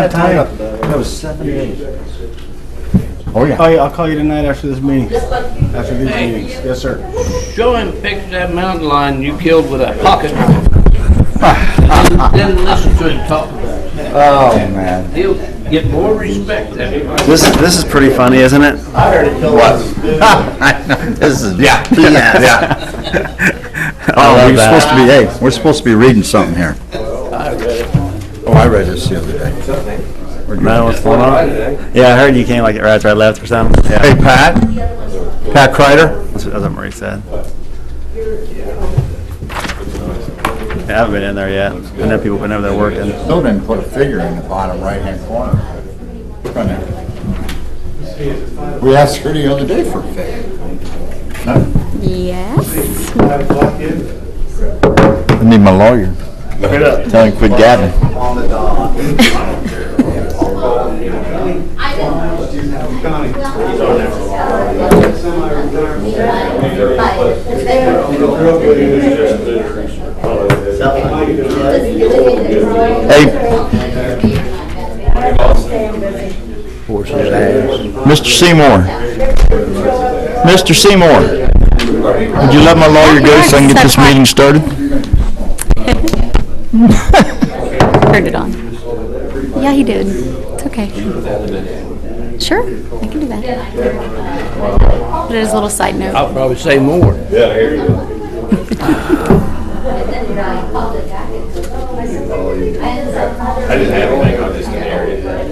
have time. That was 7 days. Oh, yeah. Oh, yeah, I'll call you tonight after this meeting. After these meetings. Yes, sir. Show him picture of that mountain lion you killed with a pocket knife. Didn't listen to him talk about it. Oh, man. He'll get more respect that way. This is pretty funny, isn't it? I heard it kill us. This is, yeah. Oh, we're supposed to be, hey, we're supposed to be reading something here. I read it. Oh, I read this the other day. Man, what's going on? Yeah, I heard you came like right after I left or something. Yeah. Hey, Pat Kreider? That's what Marie said. I haven't been in there yet. I know people been over there working. Still didn't put a figure in the bottom right-hand corner. We asked her the other day for a figure. Huh? Yes. I need my lawyer. Look it up. Tell him quit gabbing. Hey, Mr. Seymour. Mr. Seymour, would you let my lawyer go so I can get this meeting started? Turned it on. Yeah, he did. It's okay. Sure, I can do that. But as a little side note. I'll probably say more.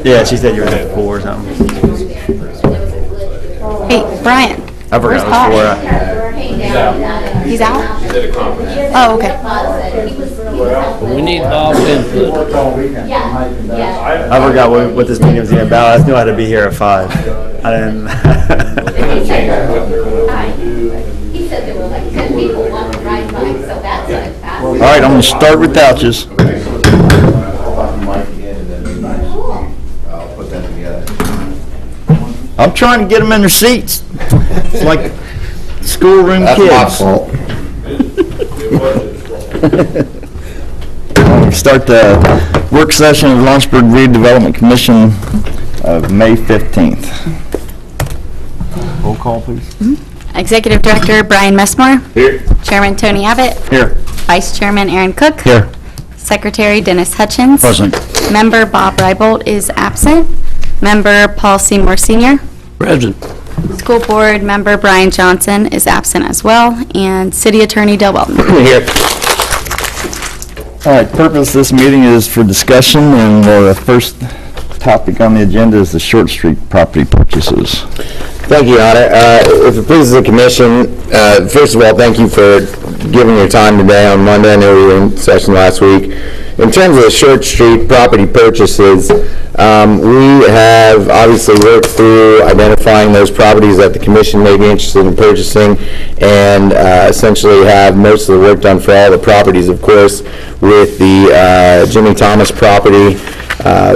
Yeah, she said you were at 4 or something. Hey, Brian. I forgot it was 4. He's out? Oh, okay. We need Bob's input. I forgot what this meeting was even about. I just knew I had to be here at 5. I didn't. He said there were like 10 people walking right by, so that's like fast. All right, I'm going to start with vouchers. I'm trying to get them in their seats. It's like schoolroom kids. That's my fault. Start the work session of Lawrenceburg Redevelopment Commission of May 15th. Roll call, please. Executive Director Brian Messmore. Here. Chairman Tony Abbott. Here. Vice Chairman Aaron Cook. Here. Secretary Dennis Hutchins. Present. Member Bob Reibold is absent. Member Paul Seymour Sr. President. School Board Member Brian Johnson is absent as well. And City Attorney Del Welton. Here. All right, purpose of this meeting is for discussion, and the first topic on the agenda is the Short Street property purchases. Thank you, Your Honor. If it pleases the commission, first of all, thank you for giving your time today on Monday. I know we were in session last week. In terms of the Short Street property purchases, we have obviously worked through identifying those properties that the commission may be interested in purchasing, and essentially have most of the work done for all the properties. Of course, with the Jimmy Thomas property,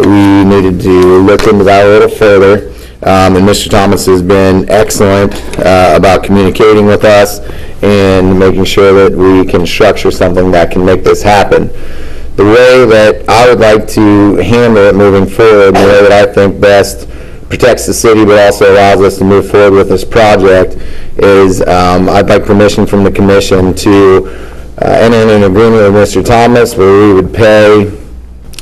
we needed to look into that a little further. And Mr. Thomas has been excellent about communicating with us and making sure that we can structure something that can make this happen. The way that I would like to handle it moving forward, the way that I think best protects the city but also allows us to move forward with this project, is I'd like permission from the commission to enter into an agreement with Mr. Thomas where we would pay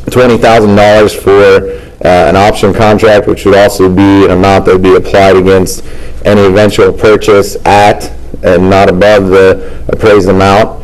$20,000 for an option contract, which would also be an amount that would be applied against any eventual purchase at and not above the appraised amount.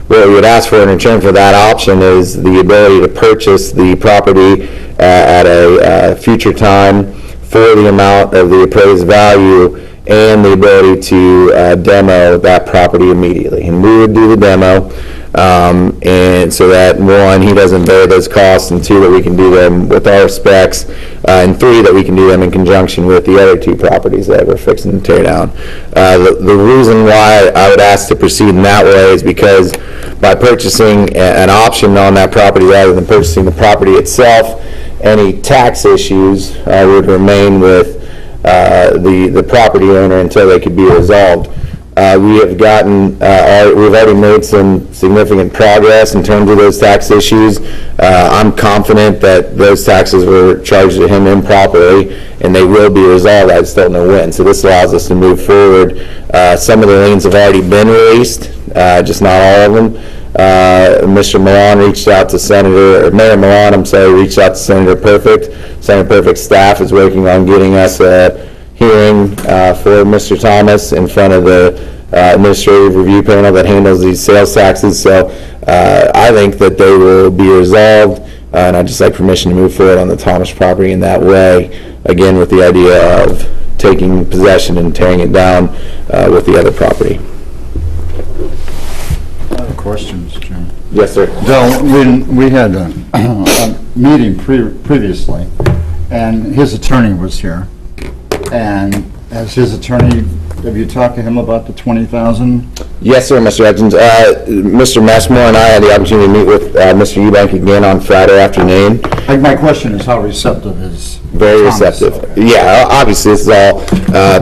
What we would ask for in return for that option is the ability to purchase the property at a future time for the amount of the appraised value, and the ability to demo that property immediately. And we would do the demo, and so that, one, he doesn't bear those costs, and two, that we can do them with our specs, and three, that we can do them in conjunction with the other 2 properties that we're fixing to tear down. The reason why I would ask to proceed in that way is because by purchasing an option on that property rather than purchasing the property itself, any tax issues would remain with the property owner until they could be resolved. We have we've already made some significant progress in terms of those tax issues. I'm confident that those taxes were charged to him improperly, and they will be resolved. I just don't know when. So this allows us to move forward. Some of the liens have already been released, just not all of them. Mr. Milan reached out to Mayor Milan, reached out to Senator Perfect. Senator Perfect's staff is working on getting us a hearing for Mr. Thomas in front of the administrative review panel that handles these sales taxes. So I think that they will be resolved, and I'd just like permission to move forward on the Thomas property in that way, again with the idea of taking possession and tearing it down with the other property. Questions, Jim? Yes, sir. Bill, we had a meeting previously, and his attorney was here. And as his attorney, have you talked to him about the 20,000? Yes, sir, Mr. Hutchins. Mr. Messmore and I had the opportunity to meet with Mr. Eubank again on Friday afternoon. My question is how receptive is Very Thomas? receptive. Yeah, obviously this is all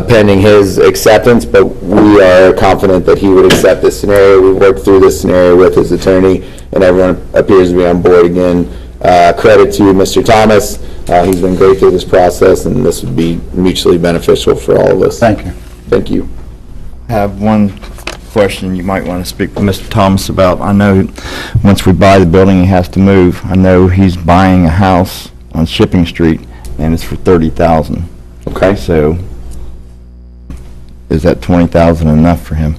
pending his acceptance, but we are confident that he would accept this scenario. We worked through this scenario with his attorney, and everyone appears to be on board again. Credit to Mr. Thomas. He's been great through this process, and this would be mutually beneficial for all of us. Thank you. Thank you. I have one question you might want to speak with Mr. Thomas about. I know once we buy the building, he has to move. I know he's buying a house on Shipping Street, and it's for $30,000. Okay. So is that $20,000 enough for him?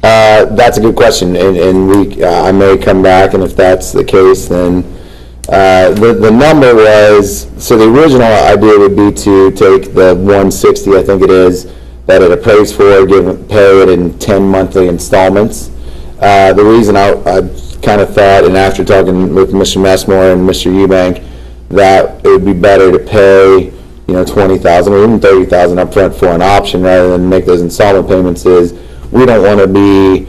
That's a good question, and I may come back, and if that's the case, then the number was, so the original idea would be to take the 160, I think it is, that it appraised for, pay it in 10 monthly installments. The reason I kind of thought, and after talking with Mr. Messmore and Mr. Eubank, that it would be better to pay, $20,000 or even $30,000 up front for an option rather than make those installment payments, is we don't want to be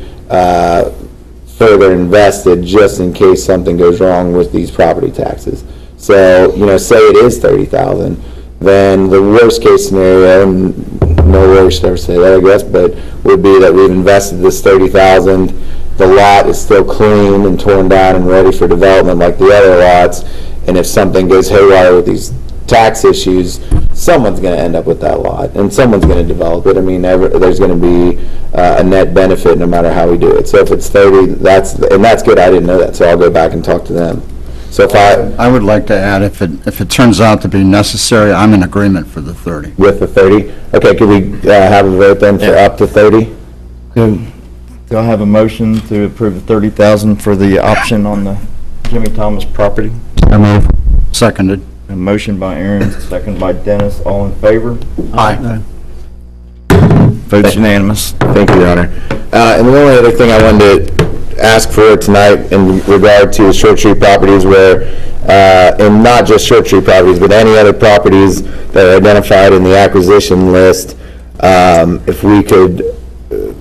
further invested just in case something goes wrong with these property taxes. So, say it is $30,000, then the worst case scenario, and no lawyer should ever say that, I guess, but would be that we've invested this $30,000, the lot is still clean and torn down and ready for development like the other lots, and if something goes haywire with these tax issues, someone's going to end up with that lot, and someone's going to develop it. I mean, there's going to be a net benefit no matter how we do it. So if it's 30, that's good. I didn't know that, so I'll go back and talk to them. So if I would like to add, if it turns out to be necessary, I'm in agreement for the 30. with the 30, okay, could we have a vote then for up to 30? Do I have a motion to approve the $30,000 for the option on the Jimmy Thomas property? Seconded. A motion by Aaron, second by Dennis. All in favor? Aye. Votes unanimous. Thank you, Your Honor. And the only other thing I wanted to ask for tonight in regard to Short Street properties where, and not just Short Street properties, but any other properties that are identified in the acquisition list, if we could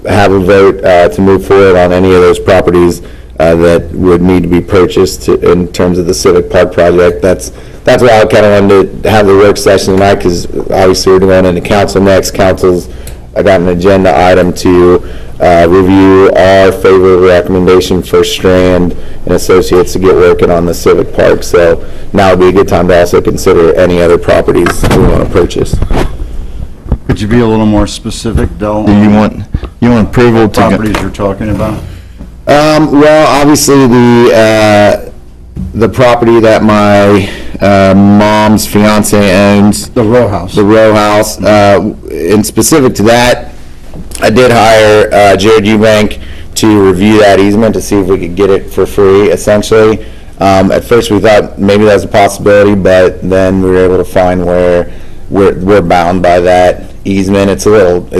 have a vote to move forward on any of those properties that would need to be purchased in terms of the Civic Park project. That's why I kind of wanted to have the work session tonight, because obviously we're going into council next. I got an agenda item to review our favorable recommendation for Strand and Associates to get working on the Civic Park. So now would be a good time to also consider any other properties we want to purchase. Could you be a little more specific, Del? Do you want approval to properties you're talking about? Well, obviously the property that my mom's fiance owns, The row house. the row house, and specific to that, I did hire Jared Eubank to review that easement to see if we could get it for free, essentially. At first we thought maybe that was a possibility, but then we were able to find where we're bound by that easement. It's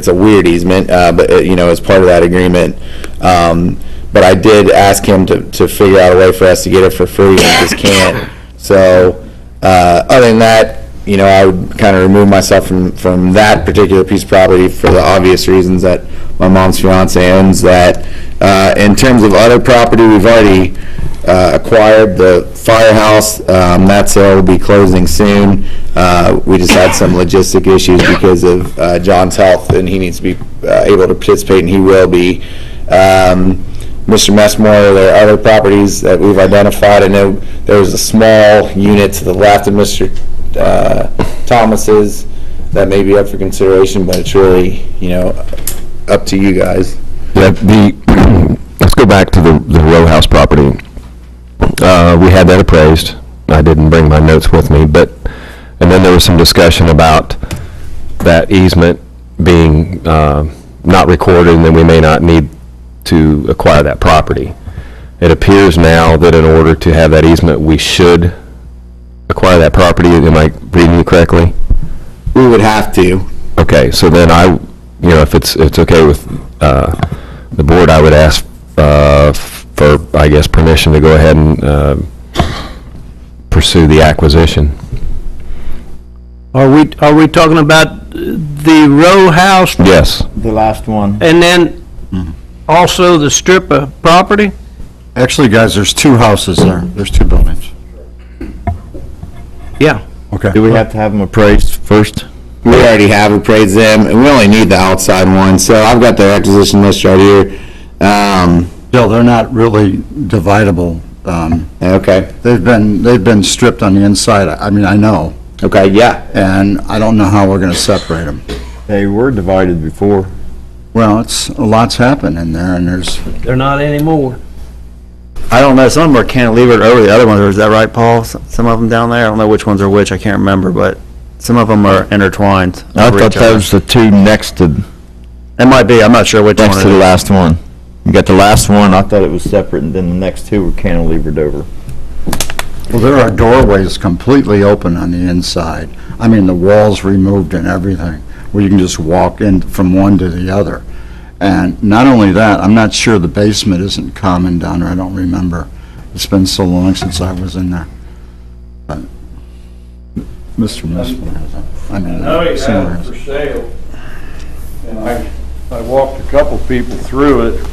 a weird easement, but as part of that agreement. But I did ask him to figure out a way for us to get it for free, and we just can't. So other than that, I would kind of remove myself from that particular piece of property for the obvious reasons that my mom's fiance owns that. In terms of other property, we've already acquired the firehouse. That sale will be closing soon. We just had some logistic issues because of John's health, and he needs to be able to participate, and he will be. Mr. Messmore, there are other properties that we've identified. I know there was a small unit to the left of Mr. Thomas's that may be up for consideration, but it's really, up to you guys. Yeah, let's go back to the row house property. We had that appraised. I didn't bring my notes with me, and then there was some discussion about that easement being not recorded, and then we may not need to acquire that property. It appears now that in order to have that easement, we should acquire that property. Am I reading you correctly? We would have to. Okay, so then if it's okay with the board, I would ask for, I guess, permission to go ahead and pursue the acquisition. Are we talking about the row house Yes. The last one. and then also the strip of property? Actually, guys, there's two houses there. There's two buildings. Yeah. Okay. Do we have to have them appraised first? We already have appraised them, and we only need the outside one. So I've got their acquisition list right here. Bill, they're not really dividable. Okay. They've been stripped on the inside. I mean, I know, Okay, yeah. and I don't know how we're going to separate them. They were divided before. Well, a lot's happened in there, and They're not anymore. I don't know, some of them are cantilevered over the other ones, or is that right, Paul? Some of them down there, I don't know which ones are which, I can't remember, but some of them are intertwined. I over thought each that other. was the two next to It might be, I'm not sure which one the it is. last one. You got the last one, I thought it was separate, and then the next two were cantilevered over. well, there are doorways completely open on the inside. I mean, the walls removed and everything, where you can just walk in from one to the other. And not only that, I'm not sure the basement isn't common down there, I don't remember. It's been so long since I was in there. But Mr. Messmore has a, I mean, No, he similar. had it for sale, and I walked a couple people through it.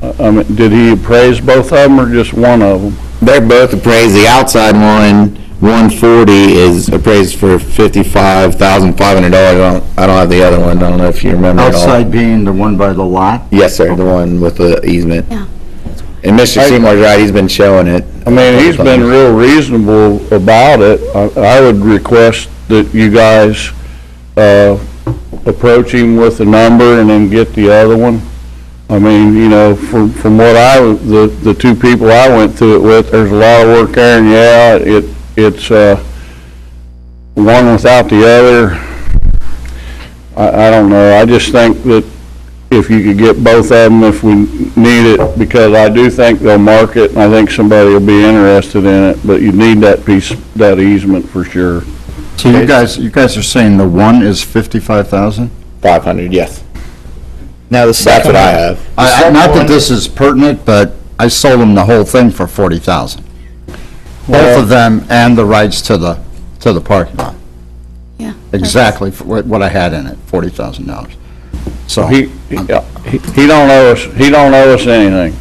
I mean, did he appraise both of them or just one of them? They're both appraised. The outside one, 140, is appraised for $55,500. I don't have the other one. I don't know if you remember at all. Outside being the one by the lot? Yes, sir, the one with the easement. Yeah. And Mr. Seymour's right, he's been showing it. I mean, he's been real reasonable about it. I would request that you guys approach him with a number and then get the other one. I mean, from what the two people I went through it with, there's a lot of work there, and yeah, it's one without the other. I don't know. I just think that if you could get both of them if we need it, because I do think they'll mark it, and I think somebody will be interested in it, but you need that piece, that easement for sure. So you guys are saying the one is 55,000? 500, yes. Now, the That's second what I one- have. Not that this is pertinent, but I sold them the whole thing for 40,000. Both of them and the rights to the Yeah. parking lot. that's- Exactly for what I had in it, $40,000. So, He don't owe us anything.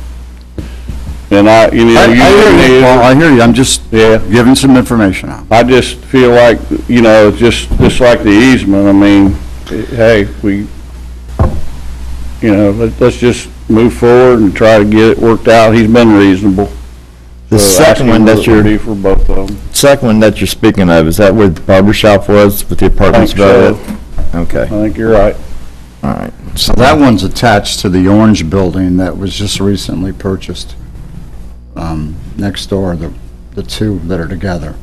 And I hear you, Paul, I hear you, I'm just Yeah. giving some information out. I just feel like, just like the easement, I mean, hey, let's just move forward and try to get it worked out. He's been reasonable. The So second one that asking what it would you're, be for both of them. second one that you're speaking of, is that where the barber shop was with the apartments Think so. above it? Okay, I think you're right. all right. So that one's attached to the orange building that was just recently purchased. Next door, the two that are together.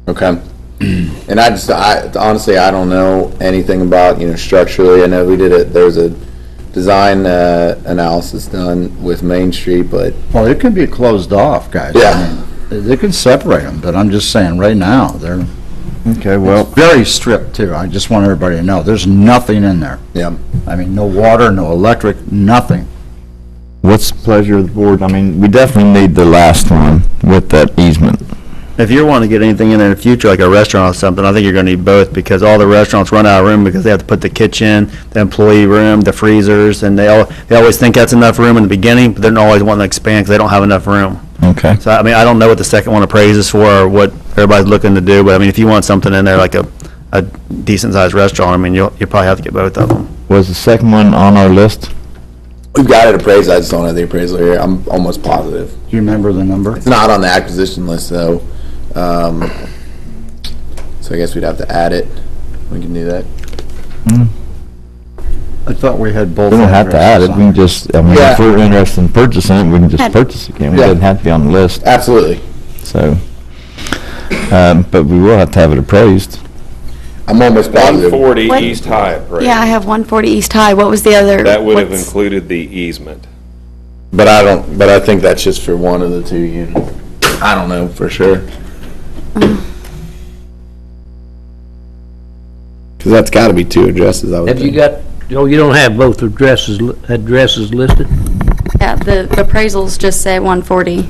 Okay. And I honestly, I don't know anything about, structurally. I know there was a design analysis done with Main Street, but Well, it can be closed off, guys. Yeah. I mean, they can separate them, but I'm just saying, right now, they're Okay, well, very stripped, too. I just want everybody to know, there's nothing in there. yeah. I mean, no water, no electric, nothing. what's the pleasure of the board? I mean, we definitely need the last one with that easement. If you're wanting to get anything in the future, like a restaurant or something, I think you're gonna need both, because all the restaurants run out of room because they have to put the kitchen, the employee room, the freezers, and they always think that's enough room in the beginning, but they're not always wanting to expand because they don't have enough room. Okay. So, I mean, I don't know what the second one appraises for or what everybody's looking to do, but I mean, if you want something in there like a decent-sized restaurant, I mean, you'll probably have to get both of them. Was the second one on our list? We've got it appraised, I just don't have the appraisal here, I'm almost positive. Do you remember the number? It's not on the acquisition list, though. So I guess we'd have to add it. We can do that. I thought we had both. We don't have to add it, addresses we on can just, I mean, Yeah. if we're interested in purchasing it, we can just Had- purchase it, can we? It Yeah. doesn't have to be on the list, Absolutely. so. But we will have to have it appraised. I'm almost positive. 140 What? East High appraised. Yeah, I have 140 East High. What was the other? That would have what's- included the easement. But I think that's just for one of the two units. I don't know for sure. Because that's got to be two addresses, I would Have you think. got, you don't have both addresses listed? Yeah, the appraisals just say 140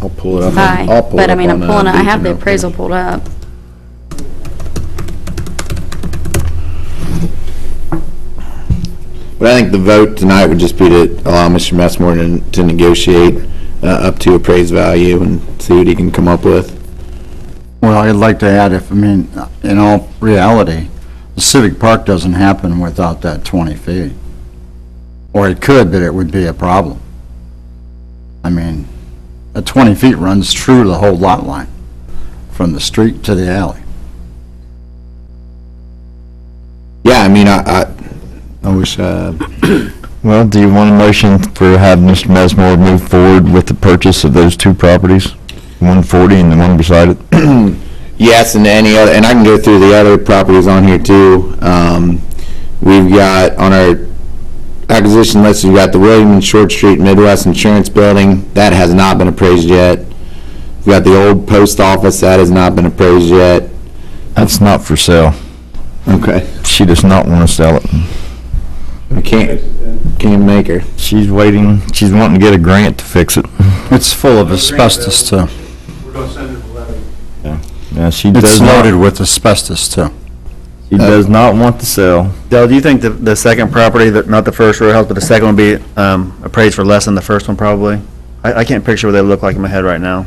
I'll pull it up. high. I'll pull it But I up mean, on, I'm pulling it, I have the Beacon appraisal pulled up. But I think the vote tonight would just be to allow Mr. Messmore to negotiate up to appraised value and see what he can come up with. Well, I'd like to add, in all reality, the Civic Park doesn't happen without that 20 feet. Or it could, but it would be a problem. I mean, the 20 feet runs through the whole lot line, from the street to the alley. Yeah, I mean, I wish, Well, do you want a motion for have Mr. Mesmore move forward with the purchase of those two properties? 140 and the one beside it? yes, and any other, and I can go through the other properties on here too. We've got on our acquisition list, we've got the William and Short Street Midwest Insurance Building. That has not been appraised yet. We've got the old post office. That has not been appraised yet. That's not for sale. Okay. She does not want to sell it. I can't make her. She's waiting, she's wanting to get a grant to fix it. It's full of asbestos, too. Yeah, she It's does loaded not, with asbestos, too. she does not want to sell. Dale, do you think the second property, not the first row house, but the second one be appraised for less than the first one probably? I can't picture what they look like in my head right now.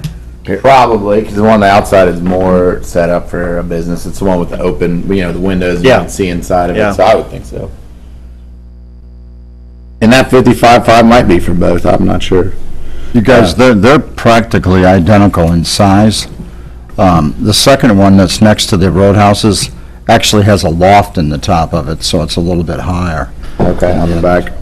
Probably, because the one on the outside is more set up for a business. It's the one with the open, the windows, you Yeah. can see inside of Yeah. it, so I would think so. And that 55.5 might be for both, I'm not sure. You guys, they're practically identical in size. The second one that's next to the roadhouses actually has a loft in the top of it, so it's a little bit higher. Okay, on the back.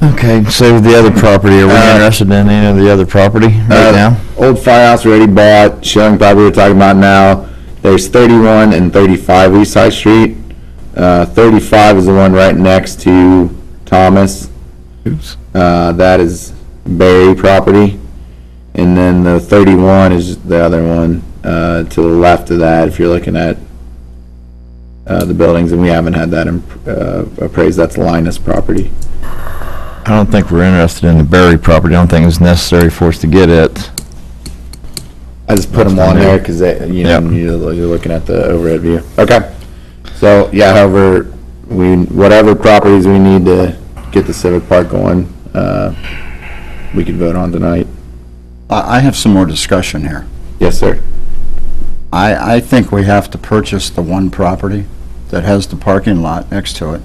Okay, so the other property, are we interested in any of the other property right now? Old firehouse already bought, showing property we're talking about now. There's 31 and 35 East High Street. 35 is the one right next to Thomas. Oops. That is Barry property. And then the 31 is the other one to the left of that, if you're looking at the buildings, and we haven't had that appraised. That's Linus property. I don't think we're interested in the Berry property. I don't think it's necessary for us to get it. I just put them on there because Yep. you're looking at the overhead view. Okay. So, yeah, however, whatever properties we need to get the Civic Park going, we could vote on tonight. I have some more discussion here. Yes, sir. I think we have to purchase the one property that has the parking lot next to it.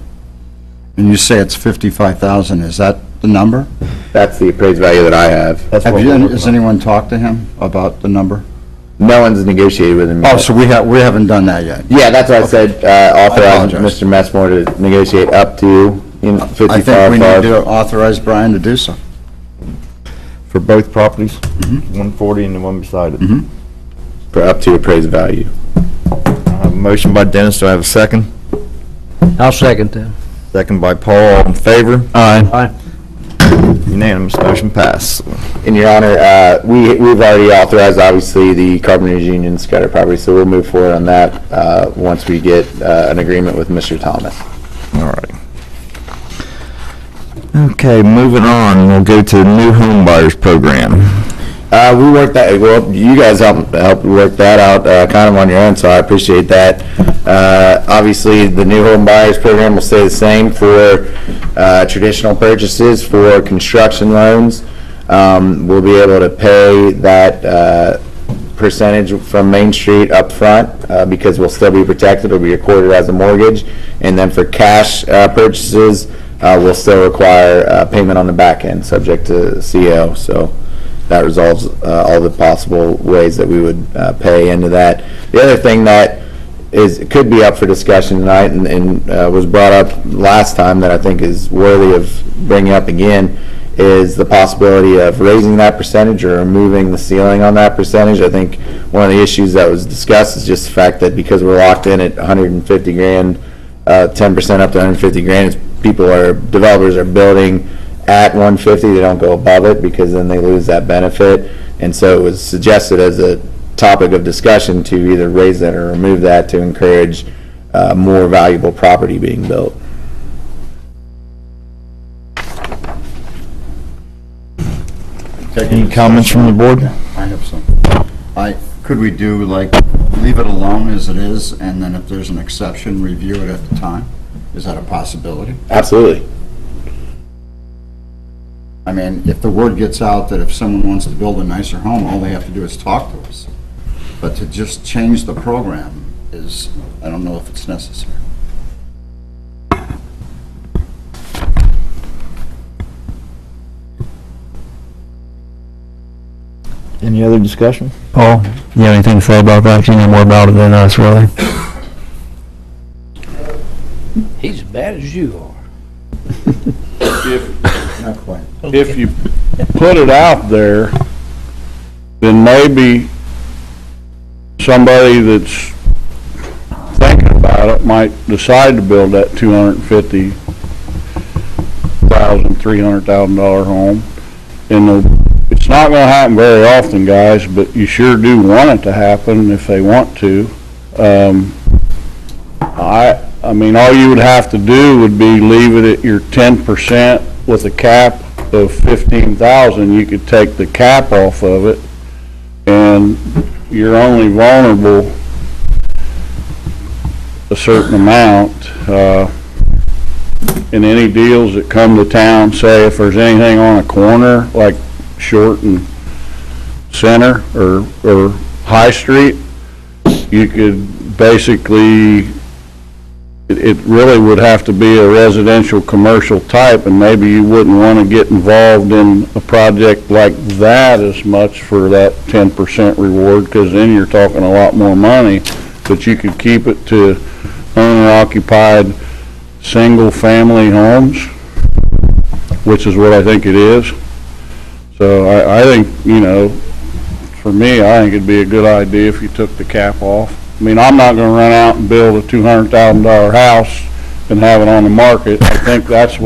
And you say it's 55,000, is that the number? That's the appraised value that I have. Has anyone talked to him about the number? No one's negotiated with him Oh, yet. so we haven't done that yet? Yeah, that's why I said authorize apologize. Mr. Messmore to negotiate up to I think we need 55.5. to authorize Brian to do so. For both properties? 140 and the one beside it. For up to appraised value. I have a motion by Dennis, do I have a second? I'll second that. Second by Paul, all in favor? Aye. Unanimous, motion passed. In your honor, we've already authorized, obviously, the Carpenters Union Scudder property, so we'll move forward on that once we get an agreement with Mr. Thomas. All right. Okay, moving on, we'll go to the new home buyers program. We worked that, well, you guys helped work that out, kind of on your own, so I appreciate that. Obviously, the new home buyers program will stay the same for, traditional purchases. For construction loans, we'll be able to pay that, percentage from Main Street up front, because we'll still be protected, it'll be recorded as a mortgage. And then for cash, purchases, we'll still require, payment on the back end, subject to CO, so that resolves all the possible ways that we would pay into that. The other thing that could be up for discussion tonight and was brought up last time that I think is worthy of bringing up again is the possibility of raising that percentage or removing the ceiling on that percentage. I think one of the issues that was discussed is just the fact that because we're locked in at 150 grand, 10% up to 150 grand, developers are building at 150, they don't go above it because then they lose that benefit. And so it was suggested as a topic of discussion to either raise that or remove that to encourage more valuable property being built. Any comments from the board? I have some. Could we do, like, leave it alone as it is, and then if there's an exception, review it at the time? Is that a possibility? Absolutely. I mean, if the word gets out that if someone wants to build a nicer home, all they have to do is talk to us. But to just change the program is, I don't know if it's necessary. Any other discussion? Paul, you have anything to say about that? You know more about it than us, really. He's as bad as you are. Not quite. If you put it out there, then maybe somebody that's thinking about it might decide to build that $250,000, $300,000 home. And it's not going to happen very often, guys, but you sure do want it to happen if they want to. I mean, all you would have to do would be leave it at your 10% with a cap of 15,000. You could take the cap off of it, and you're only vulnerable a certain amount. In any deals that come to town, say if there's anything on a corner, like Short and Center or High Street, you could basically, it really would have to be a residential commercial type, and maybe you wouldn't want to get involved in a project like that as much for that 10% reward, because then you're talking a lot more money. But you could keep it to owner-occupied single-family homes, which is what I think it is. So I think, you know, for me, I think it'd be a good idea if you took the cap off. I mean, I'm not gonna run out and build a $200,000 house and have it on the market. I think that's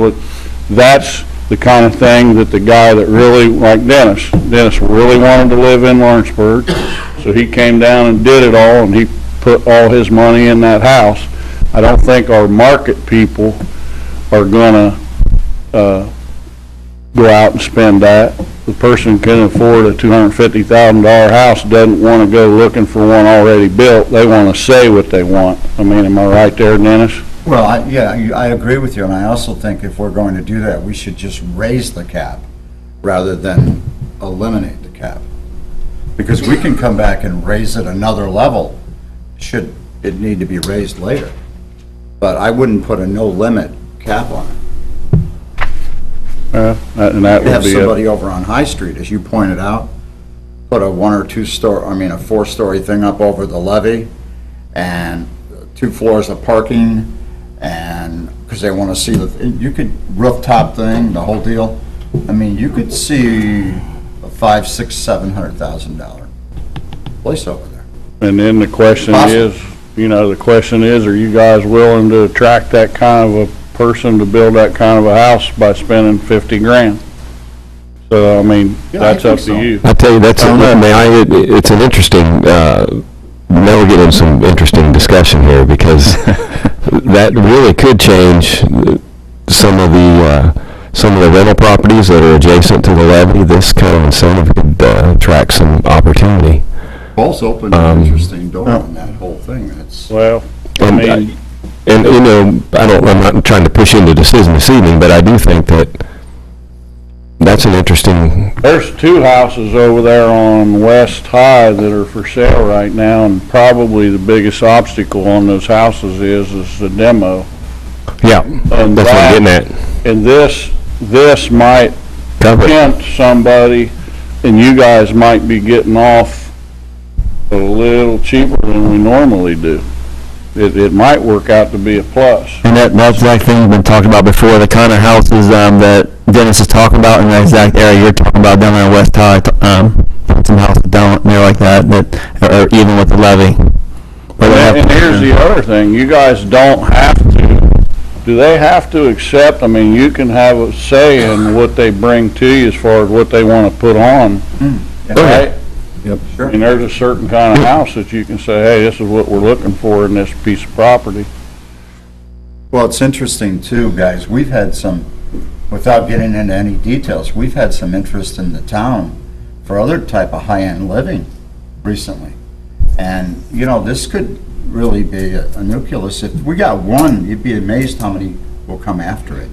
the kind of thing that the guy that really, like Dennis really wanted to live in Lawrenceburg, so he came down and did it all, and he put all his money in that house. I don't think our market people are gonna, go out and spend that. The person can afford a $250,000 house doesn't want to go looking for one already built. They want to say what they want. I mean, am I right there, Dennis? Well, I agree with you, and I also think if we're going to do that, we should just raise the cap rather than eliminate the cap. Because we can come back and raise it another level, should it need to be raised later. But I wouldn't put a no-limit cap on it. And that You would have be somebody over on High Street, as you pointed out, put a 1 or 2 story, I mean, a 4-story thing up over the levee, and 2 floors of parking, and, because they want to see you could rooftop thing, the whole deal. I mean, you could see a $500,000, $600,000, $700,000 place over there. And then the question is, are you guys willing to attract that kind of a person to build that kind of a house by spending 50 grand? So, I mean, that's up to you. I tell you, it's an interesting, now we're getting some interesting discussion here, because that really could change some of the some of the rental properties that are adjacent to the levee, this kind of incentive could attract some opportunity. Paul's opened an interesting door on that whole thing. That's, Well, I And, mean, and you know, I'm not trying to push into a decision this evening, but I do think that that's an interesting, there's 2 houses over there on West High that are for sale right now, and probably the biggest obstacle on those houses is the demo. yeah, And that's what I'm that- getting at. And this might Cover it. tempt somebody, and you guys might be getting off a little cheaper than we normally do. It might work out to be a plus. And that's the exact thing we've been talking about before, the kind of houses, that Dennis is talking about in the exact area you're talking about down there in West High, some houses down there like that, or even with the levee. And here's the other thing, you guys don't have to, do they have to accept, I mean, you can have a say in what they bring to you as far as what they want to put on, right? yep, sure. And there's a certain kind of house that you can say, hey, this is what we're looking for in this piece of property. Well, it's interesting too, guys. We've had some, without getting into any details, we've had some interest in the town for other type of high-end living recently. And, you know, this could really be a nucleus. If we got one, you'd be amazed how many will come after it.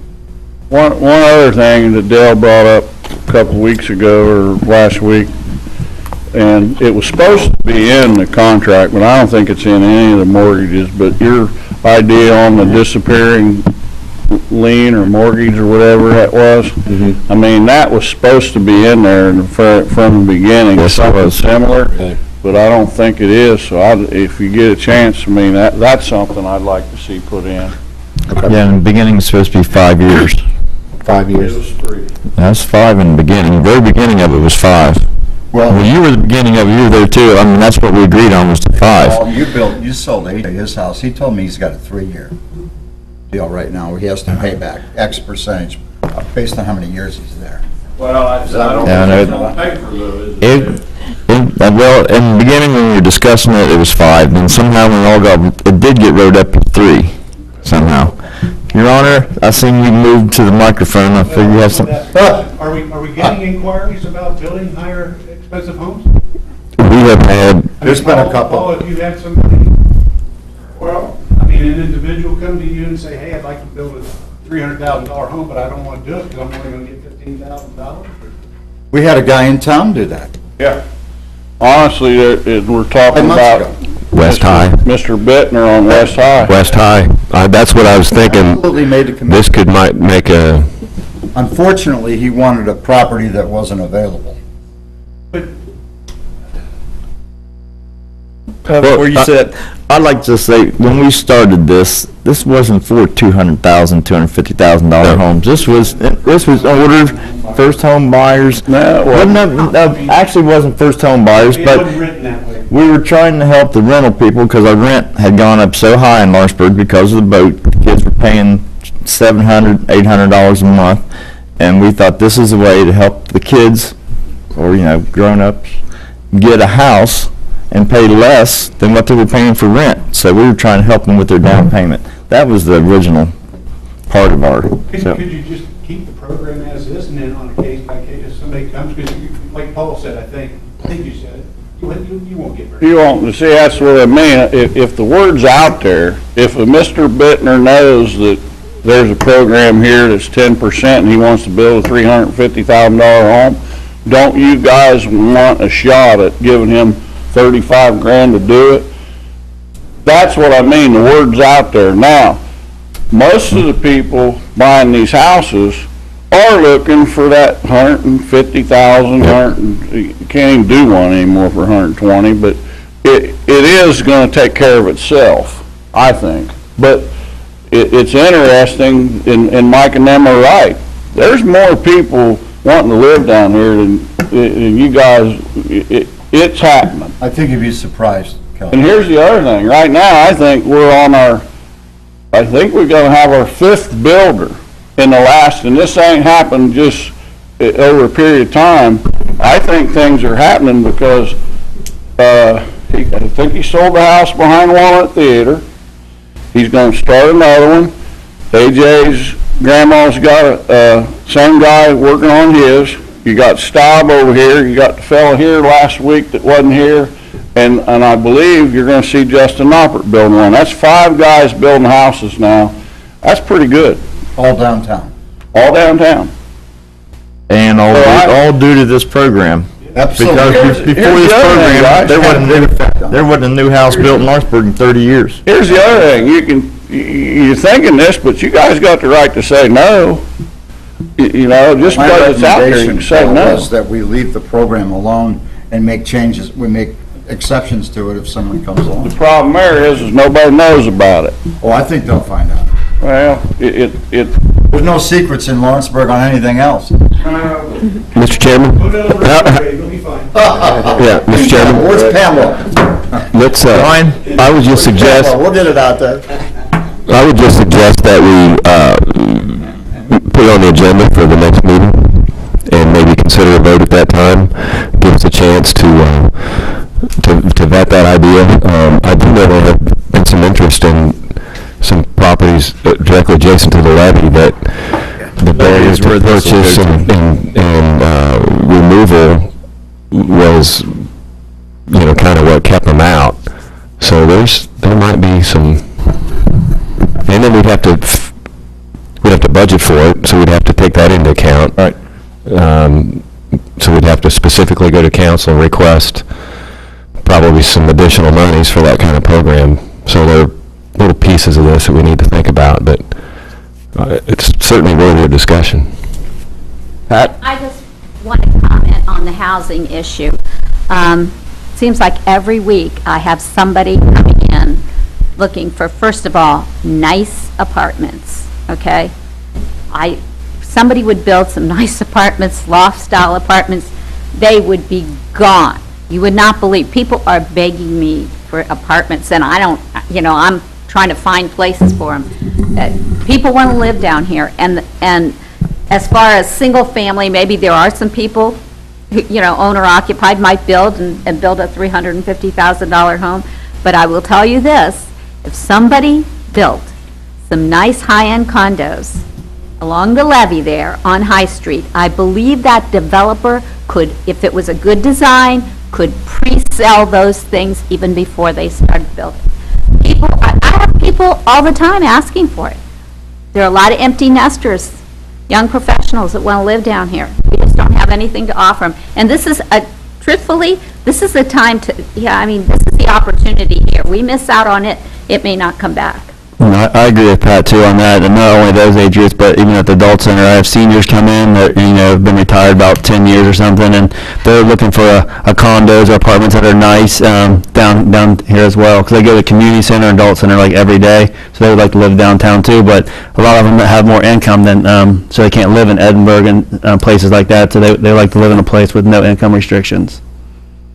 One other thing that Dale brought up a couple of weeks ago or last week, and it was supposed to be in the contract, but I don't think it's in any of the mortgages, but your idea on the disappearing lien or mortgage or whatever that was, I mean, that was supposed to be in there from the beginning, Yes, it something was. similar, but I don't think it is, so if you get a chance, I mean, that's something I'd like to see put in. Yeah, in the beginning it's supposed to be 5 years. 5 years. It was 3. That's 5 in the beginning. The very beginning of it was 5. Well, Well, you were the beginning of it, you were there too. I mean, that's what we agreed on, was the 5. Paul, you sold his house. He told me he's got a 3-year deal right now where he has to pay back X percentage based on how many years he's there. Well, I don't Yeah, I know. think it's on paper though, is it? Well, in the beginning when we were discussing it, it was 5, and somehow when it all got, it did get wrote up to 3, somehow. Your Honor, I seen you move to the microphone, I figure you have some. Are we getting inquiries about building higher expensive homes? We have had, There's been a Paul, couple. if you had somebody, well, I mean, an individual come to you and say, hey, I'd like to build a $300,000 home, but I don't want to do it because I'm only going to get $15,000. We had a guy in town do that. Yeah. Honestly, we're talking 5 months about ago. West High. Mr. Bittner on West High. West High. That's what I was thinking. Absolutely made the commitment. This might make a, Unfortunately, he wanted a property that wasn't available. But before you said, I'd like to say, when we started this wasn't for $200,000, $250,000 homes. This was ordered first home buyers. No, well, No, actually wasn't first home buyers, it but wasn't written that way. we were trying to help the rental people because our rent had gone up so high in Lawrenceburg because of the boat. The kids were paying $700, $800 a month, and we thought this is a way to help the kids, or, you know, grown-ups, get a house and pay less than what they were paying for rent. So we were trying to help them with their down payment. That was the original part of our, so. Could you just keep the program as is, and then on a case by case, if somebody comes, because like Paul said, I think you said it, you won't get very. you won't, see, that's what I mean. If the word's out there, if a Mr. Bittner knows that there's a program here that's 10% and he wants to build a $350,000 home, don't you guys want a shot at giving him 35 grand to do it? That's what I mean, the word's out there. Now, most of the people buying these houses are looking for that 150,000, you can't even do one anymore for 120, but it is gonna take care of itself, I think. But it's interesting, and Mike and them are right. There's more people wanting to live down here than you guys, it's happening. I think you'd be surprised, Kelly. And here's the other thing, right now, I think we're gonna have our 5th builder in the last, and this ain't happened just over a period of time. I think things are happening because, I think he sold the house behind Walnut Theater. He's gonna start another one. AJ's Grandma's got same guy working on his. You got Staub over here, you got the fella here last week that wasn't here, and I believe you're gonna see Justin Noppert building one. That's 5 guys building houses now. That's pretty good. All downtown. All downtown. And all due to this program. Absolutely. Because before this program, there wasn't a new house built in Lawrenceburg in 30 years. Here's the other thing, you're thinking this, but you guys got the right to say no. You know, just My because it's out there, you can recommendation say no. was that we leave the program alone and make changes, we make exceptions to it if someone comes The along. problem there is nobody knows about it. Oh, I think they'll find out. Well, There's no secrets in Lawrenceburg on anything else. Mr. Chairman? Put it on the record, you'll be fine. Yeah, Mr. Chairman? Where's Pamela? Let's, I would just suggest, We'll get it out there. I would just suggest that we put it on the agenda for the next meeting and maybe consider a vote at that time. Give us a chance to vet that idea. I do know there have been some interest in some properties directly adjacent to the levee that the barriers to purchase and removal was, kind of what kept them out. So there might be some, and then we'd have to budget for it, so we'd have to take that into account. Right. So we'd have to specifically go to council and request probably some additional monies for that kind of program. So there are little pieces of this that we need to think about, but it's certainly worthy of discussion. Pat? I just want to comment on the housing issue. Seems like every week I have somebody coming in looking for, first of all, nice apartments, okay? Somebody would build some nice apartments, loft-style apartments, they would be gone. You would not believe, people are begging me for apartments, and I don't, I'm trying to find places for them. People want to live down here, and as far as single family, maybe there are some people who, owner occupied might build and build a $350,000 home, but I will tell you this, if somebody built some nice high-end condos along the levee there on High Street, I believe that developer could, if it was a good design, could pre-sell those things even before they started building. I have people all the time asking for it. There are a lot of empty nesters, young professionals that want to live down here. We just don't have anything to offer them. And this is, truthfully, this is the time to, this is the opportunity here. We miss out on it, it may not come back. I agree with Pat too on that, and not only those age groups, but even at the adult center, I have seniors come in that, have been retired about 10 years or something, and they're looking for a condos or apartments that are nice, down here as well, because they go to the community center and adult center like every day, so they would like to live downtown too, but a lot of them have more income than, so they can't live in Edinburgh and places like that, so they like to live in a place with no income restrictions.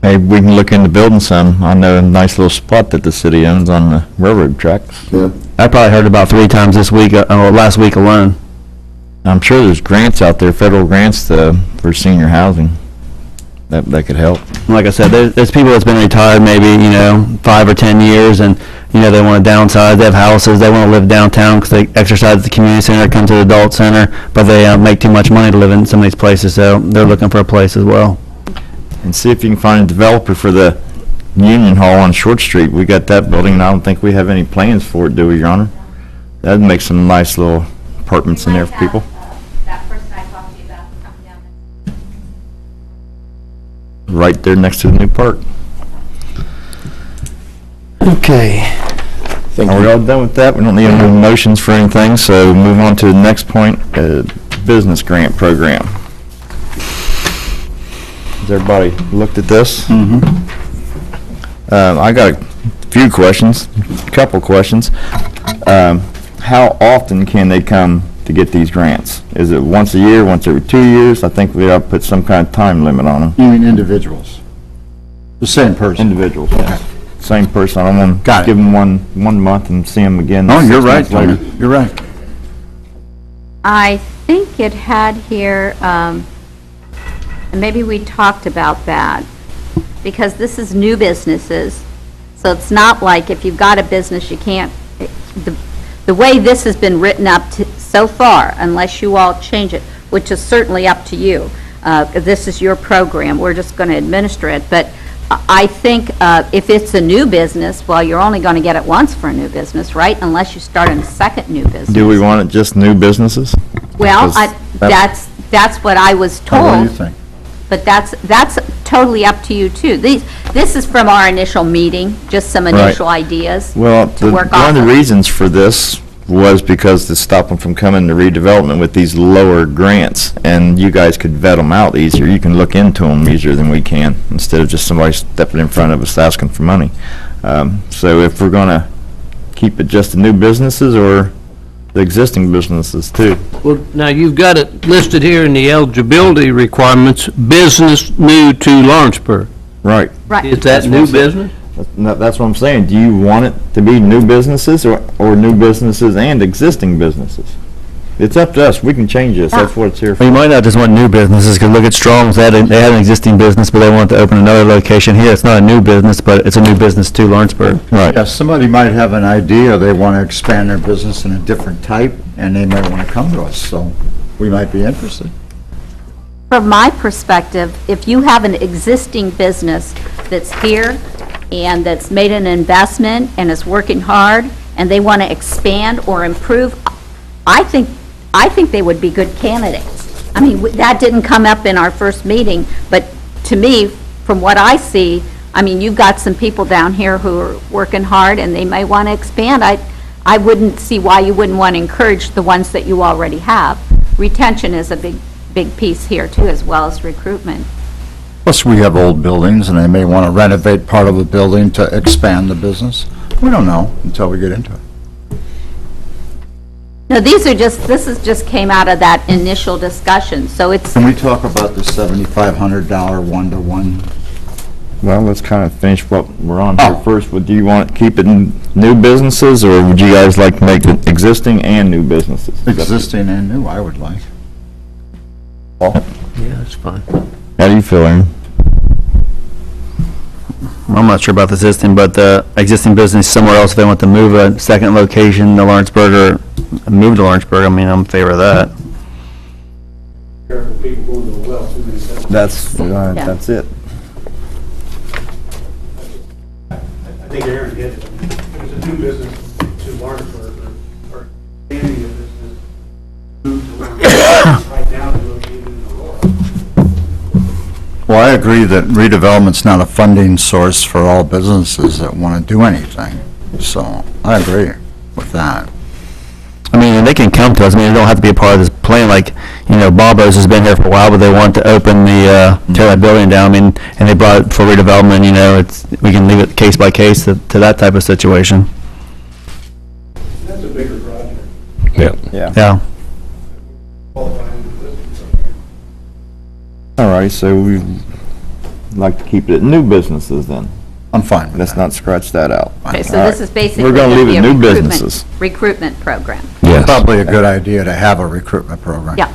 Maybe we can look into building some. I know a nice little spot that the city owns on the railroad tracks. Yeah. I probably heard about 3 times this week, last week alone. I'm sure there's grants out there, federal grants for senior housing that could help. Like I said, there's people that's been retired maybe, 5 or 10 years, and, they want to downsize, they have houses, they want to live downtown because they exercise at the community center, come to the adult center, but they make too much money to live in some of these places, so they're looking for a place as well. And see if you can find a developer for the Union Hall on Short Street. We got that building, and I don't think we have any plans for it, do we, Your Honor? That'd make some nice little apartments in there for people. That person I talked to you about coming down. Right there next to the new park. Okay. Are we all done with that? We don't need any motions for anything, so move on to the next point, business grant program. Has everybody looked at this? Mm-hmm. I got a few questions, a couple questions. How often can they come to get these grants? Is it once a year, once every 2 years? I think we ought to put some kind of time limit on them. You mean individuals? The same person? Individuals, yes. Same person. I don't want Got to it. give them one month and see them again. Oh, you're 6 right, months later. Tony. You're right. I think it had here, and maybe we talked about that, because this is new businesses, so it's not like if you've got a business, you can't, the way this has been written up so so far, unless you all change it, which is certainly up to you. This is your program, we're just going to administer it, but I think if it's a new business, well, you're only going to get it once for a new business, right? Unless you start a second new business. Do we want it just new businesses? Well, Because that's what I was told. What do you think? But that's totally up to you, too. This is from our initial meeting, just some initial ideas Well, to work off one of the of. reasons for this was because to stop them from coming to redevelopment with these lower grants, and you guys could vet them out easier. You can look into them easier than we can, instead of just somebody stepping in front of us asking for money. So if we're going to keep it just the new businesses or the existing businesses too? Well, now, you've got it listed here in the eligibility requirements, business new to Lawrenceburg. Right. Right. Is that new business? That's what I'm saying. Do you want it to be new businesses or new businesses and existing businesses? It's up to us. We can change this. That's what it's here for. Well, you might not just want new businesses, because look at Strong's, they had an existing business, but they wanted to open another location here. It's not a new business, but it's a new business to Lawrenceburg. Right. Yeah, somebody might have an idea, they want to expand their business in a different type, and they might want to come to us, so we might be interested. From my perspective, if you have an existing business that's here and that's made an investment and is working hard, and they want to expand or improve, I think they would be good candidates. I mean, that didn't come up in our first meeting, but to me, from what I see, I mean, you've got some people down here who are working hard, and they may want to expand. I wouldn't see why you wouldn't want to encourage the ones that you already have. Retention is a big piece here, too, as well as recruitment. Plus, we have old buildings, and they may want to renovate part of a building to expand the business. We don't know until we get into it. No, this is just came out of that initial discussion, so it's, Can we talk about the $7,500 one-to-one? Well, let's kind of finish what we're on here first. Do you want to keep it in new businesses, or would you guys like to make it existing and new businesses? Existing and new, I would like. Yeah, that's fine. How do you feel, Aaron? I'm not sure about the existing, but the existing business somewhere else, if they want to move a second location to Lawrenceburg or move to Lawrenceburg, I mean, I'm in favor of that. Careful people going to the well too many times. That's it. I think Aaron hit it. If it's a new business to Lawrenceburg or expanding a business, move to Lawrenceburg. Right now, they're located in Aurora. Well, I agree that redevelopment's not a funding source for all businesses that want to do anything, so I agree with that. I mean, and they can come to us, I mean, they don't have to be a part of this plan, like, you know, Bobo's has been here for a while, but they want to open the, tear that building down, I mean, and they brought it for redevelopment, you know, we can leave it case by case to that type of situation. That's a bigger project. Yeah. Yeah. Qualifying the business. All right, so we'd like to keep it new businesses then. I'm fine with Let's that. not scratch that out. okay, so All this right. is basically We're gonna gonna leave be it a new recruitment- businesses. recruitment program. Yes. Probably a good idea to have a recruitment program. Yeah.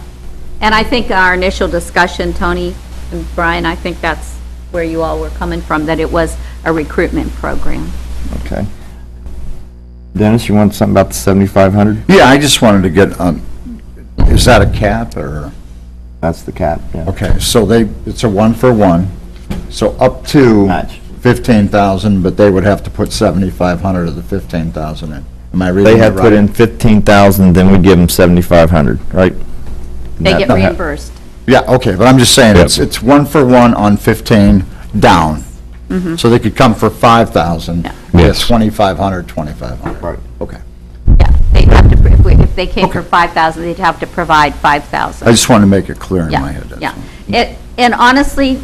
And I think our initial discussion, Tony and Brian, I think that's where you all were coming from, that it was a recruitment program. Okay. Dennis, you want something about the 7,500? Yeah, I just wanted to get, is that a cap, or? That's the cap, yeah. Okay, so it's a one-for-one, so up to Match. 15,000, but they would have to put 7,500 of the 15,000 in. Am I reading They it have put right? in 15,000, then we give them 7,500, right? They get That- reimbursed. Yeah, okay, but I'm just saying, Yep. it's one-for-one on 15 down. So they could come for 5,000, Yeah. get 2,500, 2,500. Right. Okay. Yeah, they'd have to, if they came for 5,000, they'd have to provide 5,000. I just wanted to make it clear in Yeah, my head. that's yeah. all. And honestly,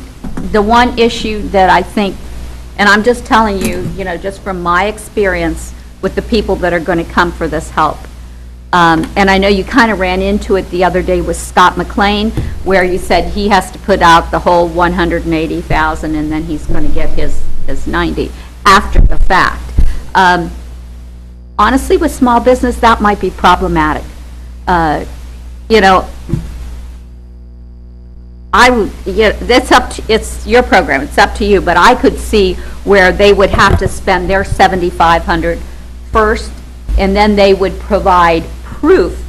the one issue that I think, and I'm just telling you, you know, just from my experience with the people that are going to come for this help, and I know you kind of ran into it the other day with Scott McLean, where you said he has to put out the whole 180,000, and then he's going to get his 90 after the fact. Honestly, with small business, that might be problematic. You know, that's up to, it's your program, it's up to you, but I could see where they would have to spend their 7,500 first, and then they would provide proof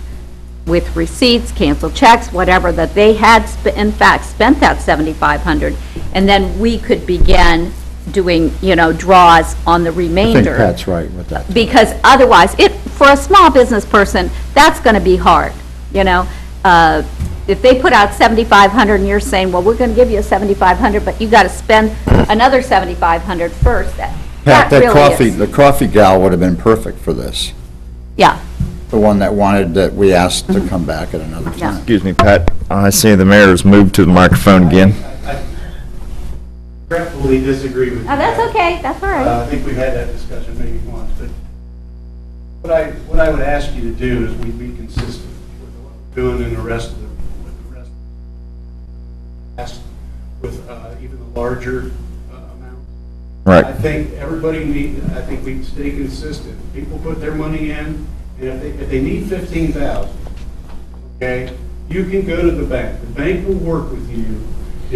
with receipts, canceled checks, whatever, that they had in fact spent that $7,500, and then we could begin doing, draws on the I think remainder. Pat's right with that. Because otherwise, for a small business person, that's going to be hard, If they put out $7,500 and you're saying, well, we're going to give you a $7,500, but you got to spend another $7,500 first, Pat, that that really coffee, is. the coffee gal would have been perfect for this. Yeah, The one that wanted, that we asked to come back at another Yeah. time. Excuse me, Pat, I see the mayor's moved to the microphone again. I regretfully disagree with you. oh, that's okay, that's all right. I think we've had that discussion maybe once, but what I would ask you to do is we be consistent with what we're doing in the rest of with even the larger amount. Right. I think I think we stay consistent. People put their money in, and if they need 15,000, okay, you can go to the bank. The bank will work with you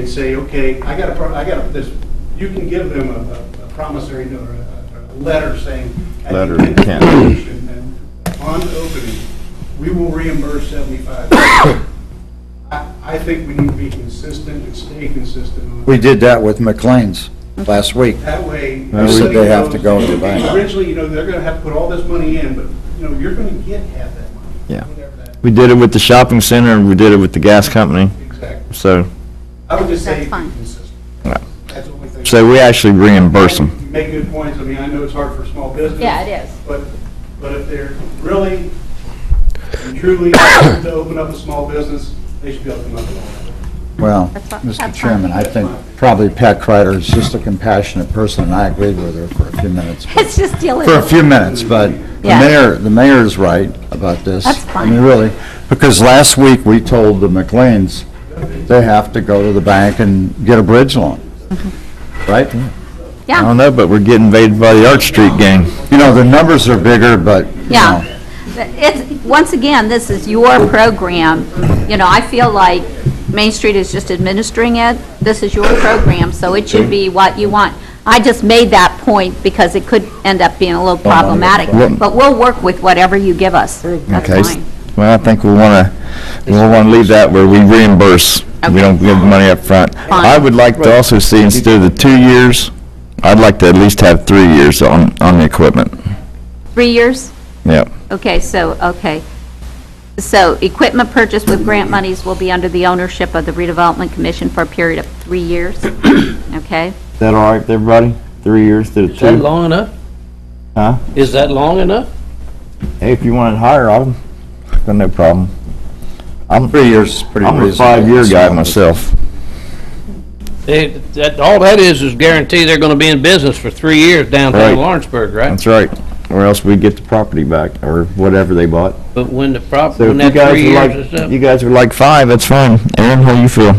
and say, okay, I got this. You can give them a promissory note, or a letter saying, at Letter the end of of the intent. application, and upon opening, we will reimburse 75. I think we need to be consistent and stay consistent on We did that with McLean's last week. that way. We said they have to go to the everybody knows- bank. Originally, they're gonna have to put all this money in, but, you're gonna get half that money. Yeah. Whatever that, We did it with the shopping center, and we did it with the gas company, exactly. so, I would just say That's be fine. consistent. Right. That's the only thing. so we actually reimburse them. You make good points. I mean, I know it's hard for small business. Yeah, it is. But if they're really and truly looking to open up a small business, they should be able to come up with all that. Well, That's fi- Mr. that's Chairman, fine. I think probably Pat Kreider is just a compassionate person, and I agreed with her for a few minutes. It's just dealing For a with, few minutes, but Yeah. the mayor's right about this. That's I mean, fine. really, because last week we told the McLeans they have to go to the bank and get a bridge loan, right? I yeah, don't know, but we're getting invaded by the Arch Street gang. The numbers are bigger, but, yeah. It's, once again, this is your program. I feel like Main Street is just administering it. This is your program, so it should be what you want. I just made that point because it could end up being a little problematic, but we'll work with whatever you give us. That's Okay. fine. Well, I think we'll want to leave that where we reimburse. We don't give the money up front. I would like to also see, instead of the 2 years, I'd like to at least have 3 years on the equipment. 3 years? Yeah. Okay, so equipment purchased with grant monies will be under the ownership of the Redevelopment Commission for a period of 3 years, okay? Is that all right with everybody? 3 years to the Is that 2? long enough? Huh? Is that long enough? Hey, if you want it higher, I'll, got no problem. 3 years is pretty I'm reasonable. a 5-year guy myself. All that is guarantee they're gonna be in business for 3 years downtown Right. Lawrenceburg, right? That's right. Or else we get the property back, or whatever they bought. But when the So when if you that guys 3 are years is like, up. you guys are like 5, that's fine. Aaron, how do you feel?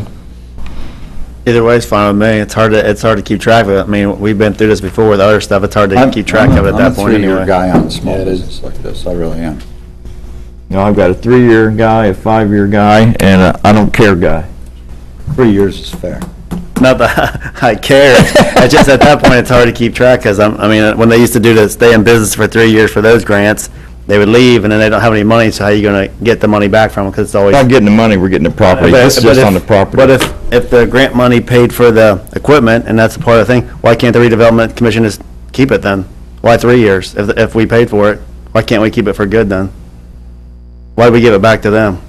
Either way is fine with me. It's hard to keep track of it. I mean, we've been through this before with other stuff. It's hard to keep track of it at that point I'm a 3-year anyway. guy on small business like this, I really am. I've got a 3-year guy, a 5-year guy, and a I don't care guy. 3 years is fair. Not that I care. It's just at that point, it's hard to keep track because when they used to do to stay in business for 3 years for those grants, they would leave and then they don't have any money. So how are you going to get the money back from them? Because it's always. We're not getting the money, we're getting the property. This is just on the property. But if the grant money paid for the equipment and that's a part of the thing, why can't the redevelopment commission just keep it then? Why 3 years? If we paid for it, why can't we keep it for good then? Why do we give it back to them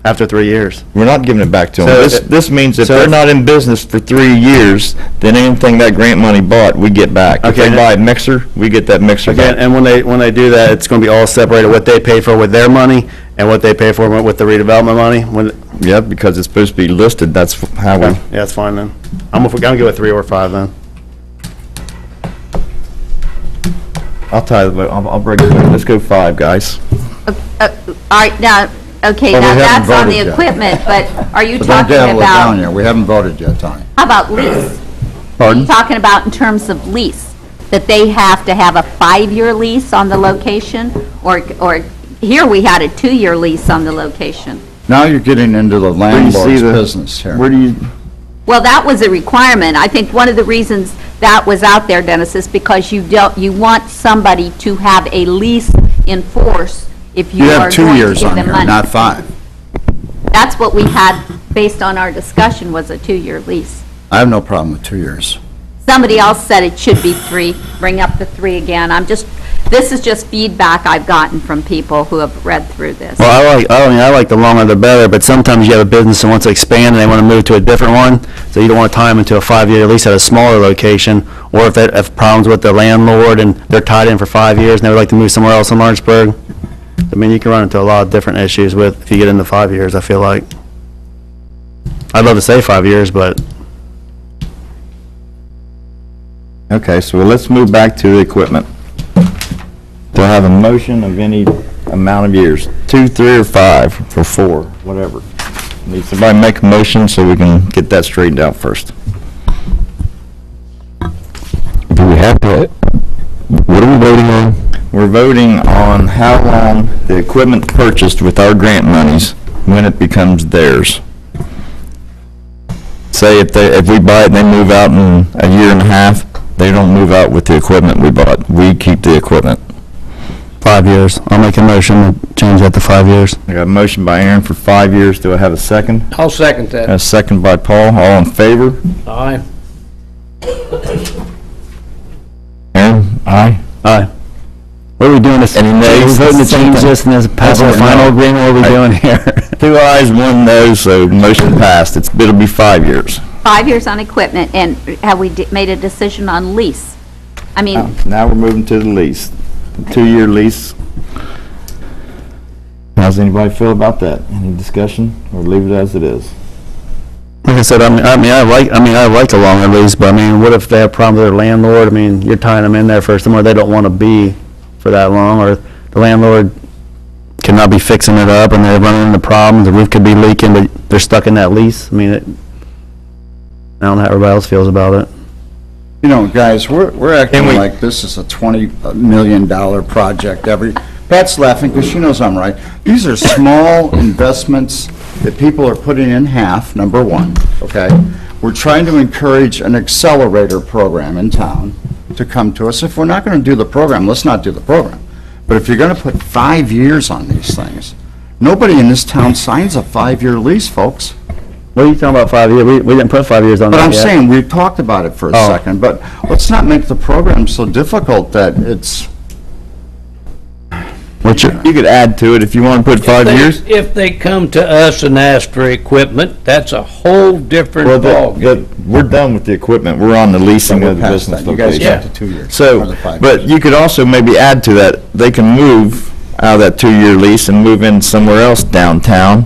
after 3 years? We're not giving it back to So them. This means if so they're if- not in business for 3 years, then anything that grant money bought, we get back. If Okay. they buy a mixer, we get that mixer Okay, back. and when they do that, it's going to be all separated, what they pay for with their money and what they pay for with the redevelopment money? Yep, because it's supposed to be listed, that's how we, Yeah, that's fine then. I'm gonna go with 3 or 5 then. I'll tell you, I'll break it. Let's go 5, guys. All right, now, okay, Well, now we haven't that's on the voted yet. equipment, but are you But don't talking gavel it down about, yet, we haven't voted yet, Tony. how about lease? Pardon? Talking about in terms of lease, that they have to have a 5-year lease on the location? Or here we had a 2-year lease on the location. Now you're getting into the Where do you see landlord's the- business here. Where do you, Well, that was a requirement. I think one of the reasons that was out there, Dennis, is because you want somebody to have a lease in force if you You are have 2 going to years give on them here, money. not 5. That's what we had, based on our discussion, was a 2-year lease. I have no problem with 2 years. Somebody else said it should be 3, bring up the 3 again. This is just feedback I've gotten from people who have read through this. Well, I like the longer the better, but sometimes you have a business that wants to expand and they want to move to a different one, so you don't want to tie them into a 5-year lease at a smaller location, or if they have problems with the landlord and they're tied in for 5 years and they would like to move somewhere else in Lawrenceburg. I mean, you can run into a lot of different issues if you get into 5 years, I feel like. I'd love to say 5 years, but Okay, so let's move back to the equipment. Do I have a motion of any amount of years? 2, 3, or 5, or 4, whatever. Need somebody make a motion so we can get that straightened out first. Do we have to, what are we voting on? We're voting on how long the equipment purchased with our grant monies, when it becomes theirs. Say if we buy it and they move out in a year and a half, they don't move out with the equipment we bought. We keep the equipment. 5 years. I'll make a motion to change that to 5 years. I got a motion by Aaron for 5 years. Do I have a second? I'll second that. A second by Paul. All in favor? Aye. Aaron? Aye. Aye. What are we doing this? Any nays? Are we voting to change this and then pass a final agreement? What are we doing here? 2 ayes, 1 no, so motion passed. It'll be 5 years. 5 years on equipment, and have we made a decision on lease? I mean, Now we're moving to the lease. The 2-year lease. How's anybody feel about that? Any discussion, or leave it as it is? Like I said, I like the longer lease, but I mean, what if they have problems with their landlord? I mean, you're tying them in there for somewhere they don't want to be for that long, or the landlord cannot be fixing it up and they're running into problems, the roof could be leaking, but they're stuck in that lease. I mean, I don't know how everybody else feels about it. You know, guys, we're acting like this is a $20 million project Pat's laughing because she knows I'm right. These are small investments that people are putting in half, number one, okay? We're trying to encourage an accelerator program in town to come to us. If we're not going to do the program, let's not do the program. But if you're going to put 5 years on these things, nobody in this town signs a 5-year lease, folks. What are you talking about 5 years? We didn't put 5 years on that But I'm yet. saying, we've talked about it for a second, but let's not make the program so difficult that it's... You could add to it if you want to put 5 years. If they come to us and ask for equipment, that's a whole different Well, ballgame. we're done with the equipment. We're on the leasing of the past business that. You guys location. got to 2 years. So, or the 5 but years. you could also maybe add to that, they can move out of that 2-year lease and move in somewhere else downtown,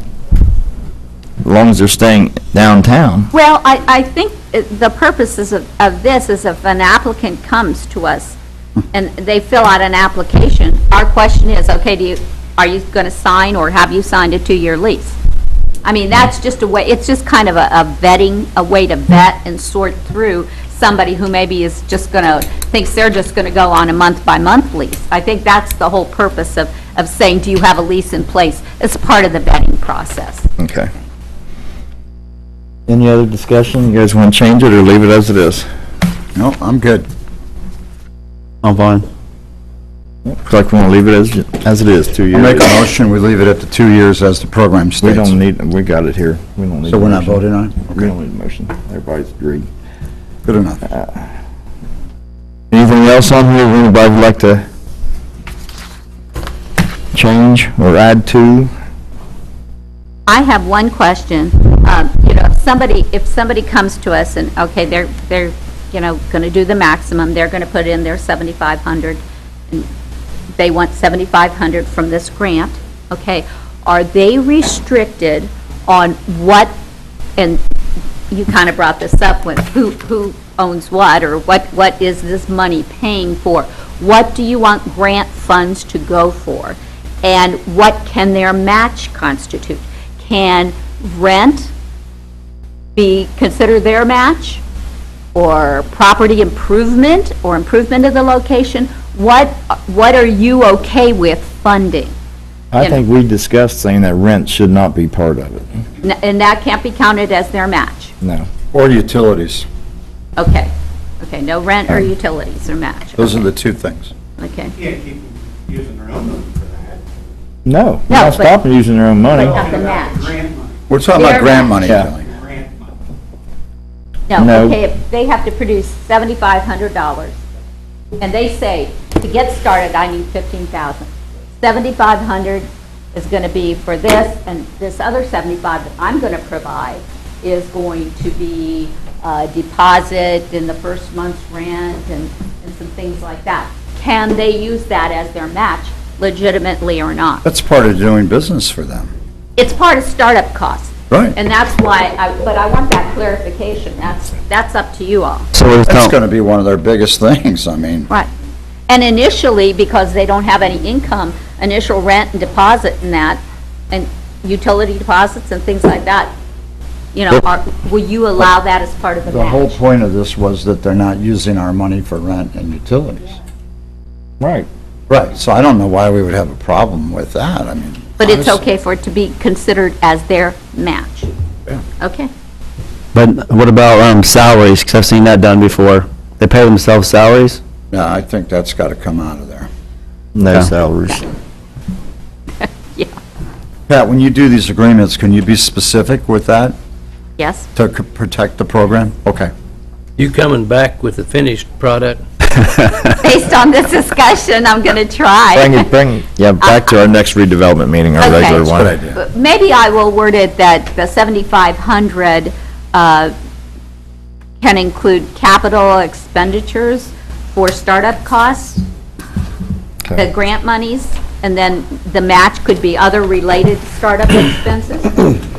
as long as they're staying downtown. well, I think the purposes of this is if an applicant comes to us and they fill out an application, our question is, okay, are you going to sign or have you signed a 2-year lease? I mean, that's just a way, it's just kind of a vetting, a way to vet and sort through somebody who maybe is just going to, thinks they're just going to go on a month-by-month lease. I think that's the whole purpose of saying, do you have a lease in place? It's part of the vetting process. Okay. Any other discussion? You guys want to change it or leave it as it is? No, I'm good. I'm fine. Looks like we want to leave it as it is, 2 years. I'll make a motion, we leave it at the 2 years as the program states. We don't need, we got it here. We don't need. So a we're not motion. voting on it? We don't need a motion. Everybody's agreed. Good enough. Anything else on here anybody would like to change or add to? I have one question. If somebody comes to us and, okay, they're going to do the maximum, they're going to put in their $7,500, and they want $7,500 from this grant, okay, are they restricted on what, and you kind of brought this up with who owns what, or what is this money paying for? What do you want grant funds to go for? And what can their match constitute? Can rent be considered their match? Or property improvement, or improvement of the location? What are you okay with funding? I think we discussed saying that rent should not be part of it. And that can't be counted as their match? No. Or utilities. Okay, no rent or utilities or match. Those are the two things. Okay. You can't keep them using their own money for that. No, No, not but- stop them using their own money. Have to match. Grant money, We're talking about Their grant match. money, Yeah. Kelly. grant money. No, No. okay, if they have to produce $7,500, and they say, to get started, I need 15,000. 7,500 is going to be for this, and this other 75 that I'm going to provide is going to be a deposit in the first month's rent and some things like that. Can they use that as their match legitimately or not? That's part of doing business for them. It's part of startup costs. Right. And that's why, but I want that clarification. That's up to you all. So what That's is going to be one of their biggest things, I mean. Right. And initially, because they don't have any income, initial rent and deposit and that, and utility deposits and things like that, you know, will you allow that as part of the The whole match? point of this was that they're not using our money for rent and utilities. Right. Right, so I don't know why we would have a problem with that, I mean. But it's honestly. okay for it to be considered as their match? Yeah. Okay. But what about salaries? Because I've seen that done before. They pay themselves salaries? Yeah, I think that's got to come out of there. No Yeah. salaries. Yeah. Pat, when you do these agreements, can you be specific with that Yes? to protect the program? Okay. You coming back with the finished product? Based on this discussion, I'm going to try. Back to our next redevelopment meeting, our Okay. regular one. Good idea. But maybe I will word it that the 7,500 can include capital expenditures for startup costs, the grant monies, and then the match could be other related startup expenses,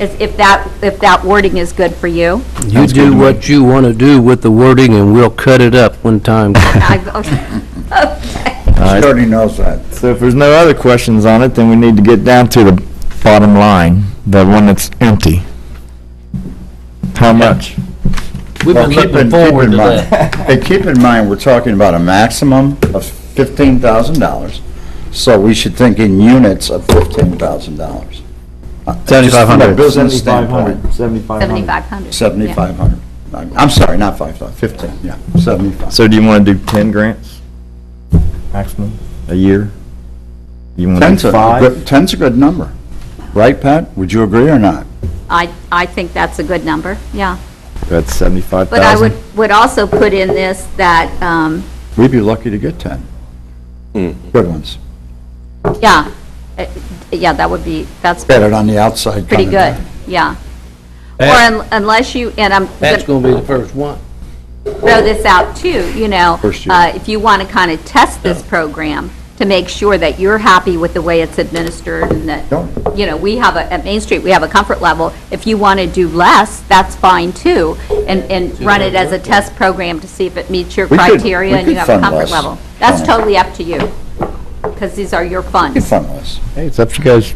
if that wording is good for you. You do what you want to do with the wording, and we'll cut it up when time comes. Okay. She already knows that. So if there's no other questions on it, then we need to get down to the bottom line, the one that's empty. How much? We've Well, been keep looking in forward to mind- that. Hey, keep in mind, we're talking about a maximum of $15,000, so we should think in units of $15,000. Just from a 7,500. business standpoint, 7,500. 7,500. 7,500. I'm sorry, not 5,000, 15, yeah, 75. So do you want to do 10 grants maximum a year? You want to do 5? 10's a good number, right, Pat? Would you agree or not? I think that's a good number, yeah. That's 75,000. But I would also put in this that, We'd be lucky to get 10. Good ones. yeah, that would be, that's Get it on the outside. pretty coming good, back. yeah. Pat- Or unless you, and I'm That's going going to be the first one. to throw this out too, you know. First year. If you want to kind of test this program to make sure that you're happy with the way it's administered and that, Sure. you know, at Main Street, we have a comfort level. If you want to do less, that's fine too, and run it as a test program to see if it meets your We could- criteria we and you could have a fund comfort less. level. That's Fine. totally up to you, because these are your Be funds. funless. Hey, it's up to you guys.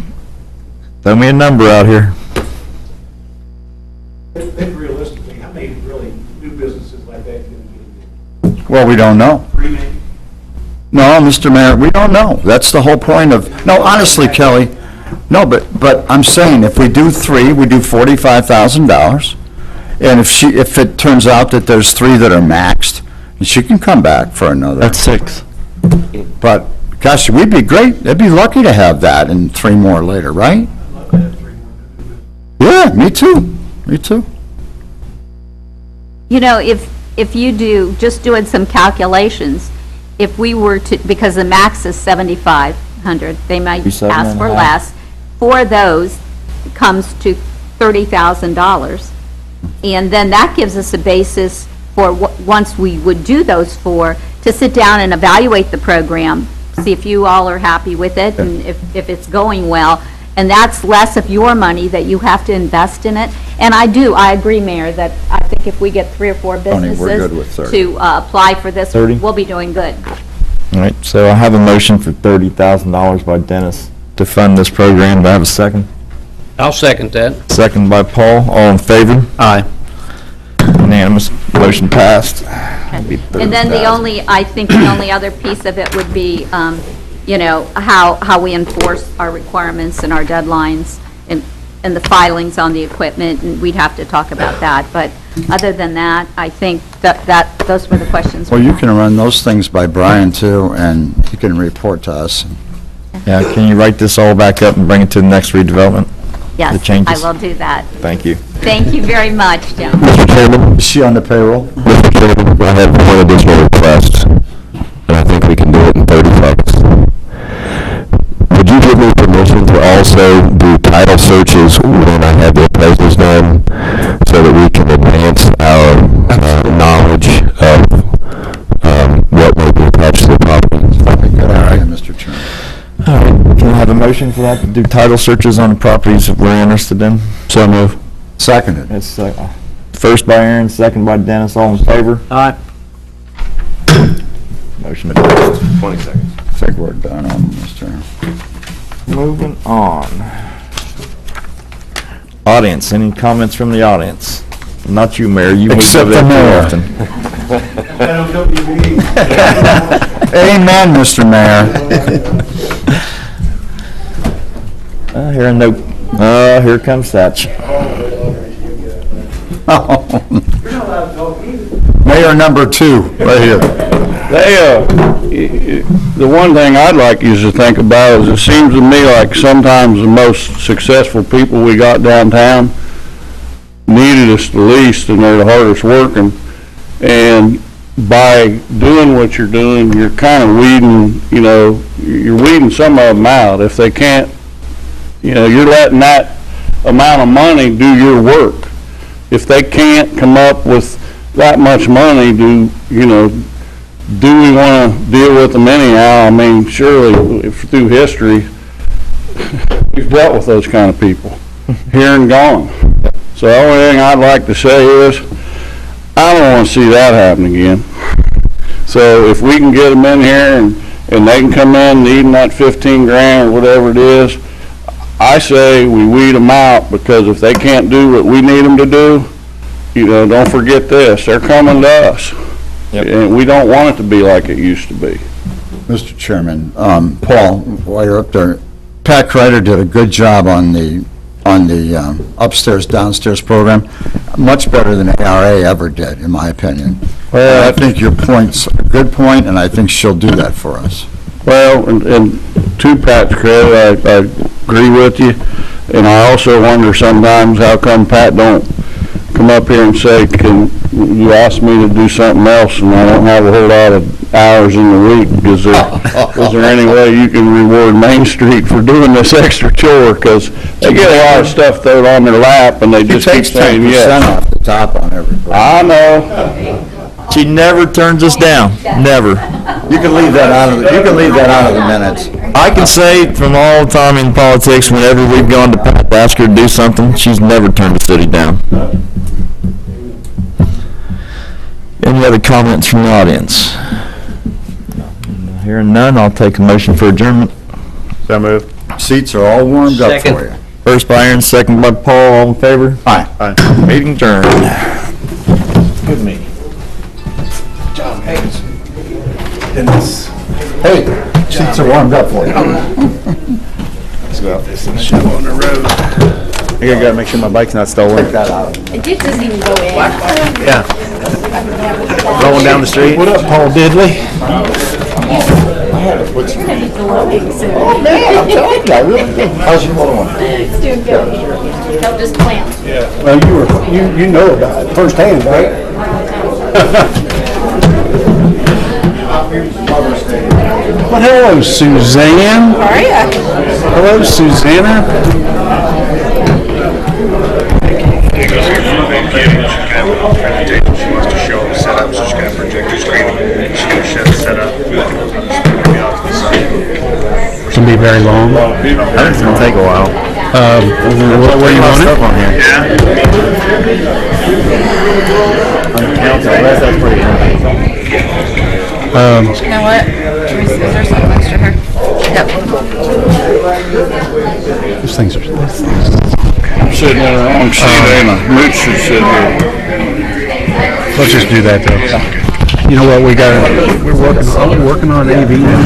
Throw me a number out here. Think realistically, how many really new businesses like that can you Well, we don't know. get? 3 maybe? No, Mr. Mayor, we don't know. That's the whole point of, no, honestly, Kelly, no, but I'm saying if we do 3, we do $45,000. And if it turns out that there's 3 that are maxed, she can come back for another. That's 6. But, gosh, we'd be great, they'd be lucky to have that and 3 more later, right? I'd love to have 3 more new businesses. Yeah, me too, me too. You know, if you do, just doing some calculations, if we were to, because the max is 7,500, they might Be ask for 7.5. less. For those, it comes to $30,000. And then that gives us a basis for, once we would do those 4, to sit down and evaluate the program, see if you all are happy with it, and if it's going well. And that's less of your money that you have to invest in it. And I agree, Mayor, that I think if we get 3 or 4 Tony, we're good with businesses 30. to apply for this, 30? we'll be doing good. All right, so I have a motion for $30,000 by Dennis to fund this program. Do I have a second? I'll second that. Second by Paul. All in favor? Aye. Unanimous. Motion passed. And then I think the only other piece of it would be, you know, how we enforce our requirements and our deadlines and the filings on the equipment, and we'd have to talk about that. But other than that, I think that those were the questions. Well, we you had. can run those things by Brian too, and he can report to us. Yeah, can you write this all back up and bring it to the next redevelopment? The Yes, I changes? will do that. Thank you. Thank you very much, gentlemen. Mr. Chairman? Is she on the payroll? Mr. Chairman, I have one additional request, and I think we can do it in 30 seconds. Would you give me permission to also do title searches when I have the appraisals done, so that we can advance our knowledge of what may be attached to the property? Good idea, Mr. Chairman. All right, can I have a motion for that, to do title searches on the properties that we're interested in? So move. Seconded. It's first by Aaron, second by Dennis, all in favor? Aye. Motion passed. 20 seconds. I think we're done on Mr. Moving on. Audience, any comments from the audience? Not you, Mayor, you move Except over there the mayor. too often. Amen, Mr. Mayor. Hearing no, here comes Satch. Mayor number 2, right here. The one thing I'd like you to think about is, it seems to me like sometimes the most successful people we got downtown needed us the least, and they're the hardest working. And by doing what you're doing, you're kind of weeding, you're weeding some of them out. If they can't, you're letting that amount of money do your work. If they can't come up with that much money, do we want to deal with them anyhow? I mean, surely, if through history, we've dealt with those kind of people, here and gone. So the only thing I'd like to say is, I don't want to see that happen again. So if we can get them in here and they can come in needing that 15 grand or whatever it is, I say we weed them out, because if they can't do what we need them to do, don't forget this, they're coming to us. Yep. And we don't want it to be like it used to be. Mr. Chairman, Paul, while you're up there, Pat Kreider did a good job on the upstairs, downstairs program, much better than ARA ever did, in my opinion. Well, I think your point's a good point, and I think she'll do that for us. Well, and to Pat's credit, I agree with you, and I also wonder sometimes how come Pat don't come up here and say, can you ask me to do something else, and I don't have a whole lot of hours in the week? Is there any way you can reward Main Street for doing this extra chore? Because they get a lot of stuff thrown on their lap, and they just keep saying She takes 10% yes. off the top on everything. I know. She never turns us down, never. You can leave that out of the minutes. I can say from all the time in politics, whenever we've gone to Pat to ask her to do something, she's never turned the city down. Any other comments from the audience? Hearing none, I'll take a motion for adjournment. So move. Seats are all warmed up Second. for you. First by Aaron, second by Paul, all in favor? Aye. Meeting adjourned. Good meeting. John Hayes. Hey, seats are warmed up for you. Let's go out this and show on the road. I gotta make sure my bike's not stolen. Take that out. It doesn't even go in. Yeah. Rolling down the street. What up, Paul Diddley? Oh, man, I'm telling you, I really do. How's your little one? It's doing good. They'll just plant. Well, you know about it firsthand, right? Well, hello, Suzanne. How are you? Hello, Susanna. She wants to show them set up, so she's got a projector screen. She's going to show the setup. It's going to be very long. I think it's gonna take a while. What do you want? Stuff on here. Yeah. That's pretty empty. You know what? Is there something next to her? Yep. These things are. I'm sitting in the wrong seat, ain't I? Mooch should sit here. Let's just do that though. You know what, we're working on AV now.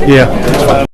Yeah.